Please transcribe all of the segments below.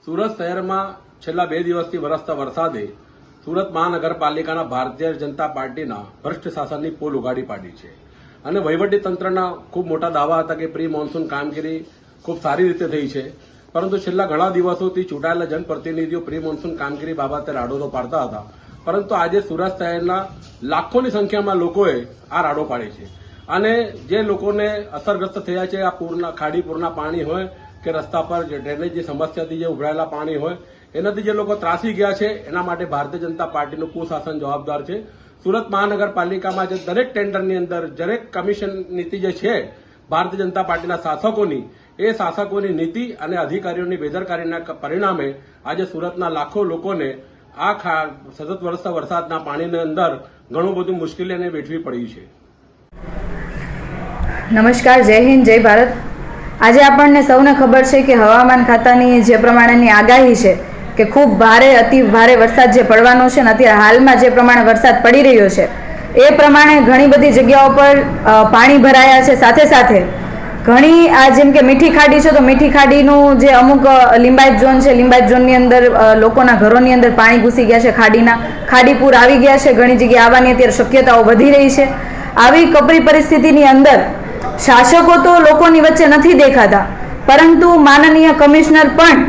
સુરત શહેરમાં છેલ્લા 2 દિવસથી વરસતા વરસાદે સુરત મહાનગરપાલિકાના ભારતીય જનતા પાર્ટીના ભ્રષ્ટ શાસનની પોલ ઉગાડી પાડી છે અને વહીવટી તંત્રના ખૂબ મોટા દાવા હતા કે પ્રી મોન્સૂન કામગીરી ખૂબ સારી રીતે થઈ છે, પરંતુ છેલ્લા ઘણા દિવસોથી ચૂંટાયેલા જનપ્રતિનિધિઓ પ્રી મોન્સૂન કામગીરી બાબતે રાડો તો પાડતા હતા, પરંતુ આજે સુરત શહેરના લાખોની સંખ્યામાં લોકોએ આ રાડો પાડી છે અને જે લોકોને અસરગ્રસ્ત થયા છે આ પૂરના ખાડીપુરના પાણી હોય કે રસ્તા પર ડ્રેનેજની સમસ્યાથી જે ઉભરાયેલા પાણી હોય એનાથી જે લોકો ત્રાસી ગયા છે એના માટે ભારતીય જનતા પાર્ટીનું કુશાસન જવાબદાર છે। સુરત મહાનગરપાલિકામાં જે દરેક ટેન્ડરની અંદર દરેક કમિશન નીતિ જે છે ભારતીય જનતા પાર્ટીના શાસકોની, એ શાસકોની નીતિ અને અધિકારીઓની બેદરકારીના પરિણામે આજે સુરતના લાખો લોકોને આ સતત વરસતા વરસાદના પાણીની અંદર ઘણું બધું મુશ્કેલીને વેઠવી પડી છે। નમસ્કાર, જય હિન્દ, જય ભારત। આજે આપણને સૌને ખબર છે કે હવામાન ખાતાની જે પ્રમાણેની આગાહી છે કે ખૂબ ભારે અતિ ભારે વરસાદ જે પડવાનો છે ને અત્યારે હાલમાં જે પ્રમાણે વરસાદ પડી રહ્યો છે એ પ્રમાણે ઘણી બધી જગ્યાઓ પર પાણી ભરાયા છે। સાથે સાથે ઘણી આ જેમ કે મીઠી ખાડી છે તો મીઠી ખાડીનું જે અમુક લિંબાયત ઝોન છે, લિંબાયત ઝોનની અંદર લોકોના ઘરોની અંદર પાણી ઘૂસી ગયા છે, ખાડીપુર આવી ગયા છે, ઘણી જગ્યાએ આવવાની અત્યારે શક્યતાઓ વધી રહી છે। આવી કપરી પરિસ્થિતિની અંદર શાસકો તો લોકોની વચ્ચે નથી દેખાતા, પરંતુ માનનીય કમિશનર પણ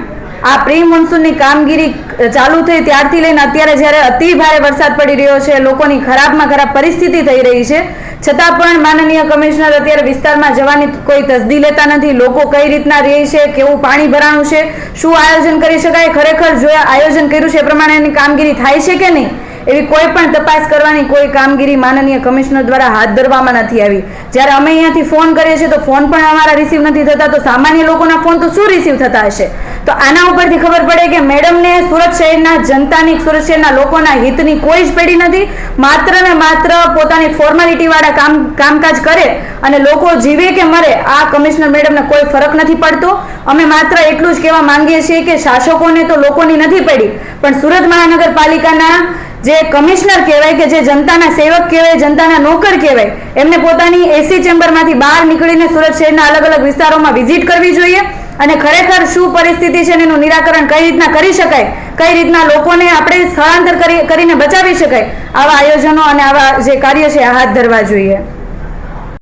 આ પ્રી મોન્સૂનની કામગીરી ચાલુ થઈ ત્યારથી લઈને અત્યારે જ્યારે અતિ ભારે વરસાદ પડી રહ્યો છે, લોકોની ખરાબમાં ખરાબ પરિસ્થિતિ થઈ રહી છે, છતાં પણ માનનીય કમિશનર અત્યારે વિસ્તારમાં જવાની કોઈ તસદી લેતા નથી। લોકો કઈ રીતના રહે છે, કેવું પાણી ભરાણું છે, શું આયોજન કરી શકાય, ખરેખર જો આયોજન કર્યું છે એ પ્રમાણેની કામગીરી થાય છે કે નહીં એવી કોઈ પણ તપાસ કરવાની કોઈ કામગીરી માનનીય કમિશનર દ્વારા હાથ ધરવામાં નથી આવી। જ્યારે અમે અહીંયાથી ફોન કરીએ છીએ તો ફોન પણ અમારા રિસીવ નથી થતા, તો સામાન્ય લોકોના ફોન તો શું રિસીવ થતા હશે? તો આના ઉપરથી ખબર પડે કે મેડમને સુરત શહેરના જનતાની, સુરત શહેરના લોકોના હિતની કોઈ જ પેડી નથી, માત્ર ને માત્ર પોતાની ફોર્માલિટી વાળા કામકાજ કરે અને લોકો જીવે કે મરે આ કમિશનર મેડમને કોઈ ફરક નથી પડતો। અમે માત્ર એટલું જ કહેવા માંગીએ છીએ કે શાસકોને તો લોકોની નથી પડી, પણ સુરત મહાનગરપાલિકાના જે કમિશનર કહેવાય કે જે જનતાના સેવક કહેવાય, જનતાના નોકર કહેવાય, એમને પોતાની એસી ચેમ્બરમાંથી બહાર નીકળીને સુરત શહેરના અલગ અલગ વિસ્તારોમાં વિઝિટ કરવી જોઈએ અને ખરેખર શું પરિસ્થિતિ છે એનું નિરાકરણ કઈ રીતના કરી શકાય, કઈ રીતના લોકોને આપણે સ્થળાંતર કરીને બચાવી શકાય, આવા આયોજનો અને આવા જે કાર્ય છે હાથ ધરવા જોઈએ।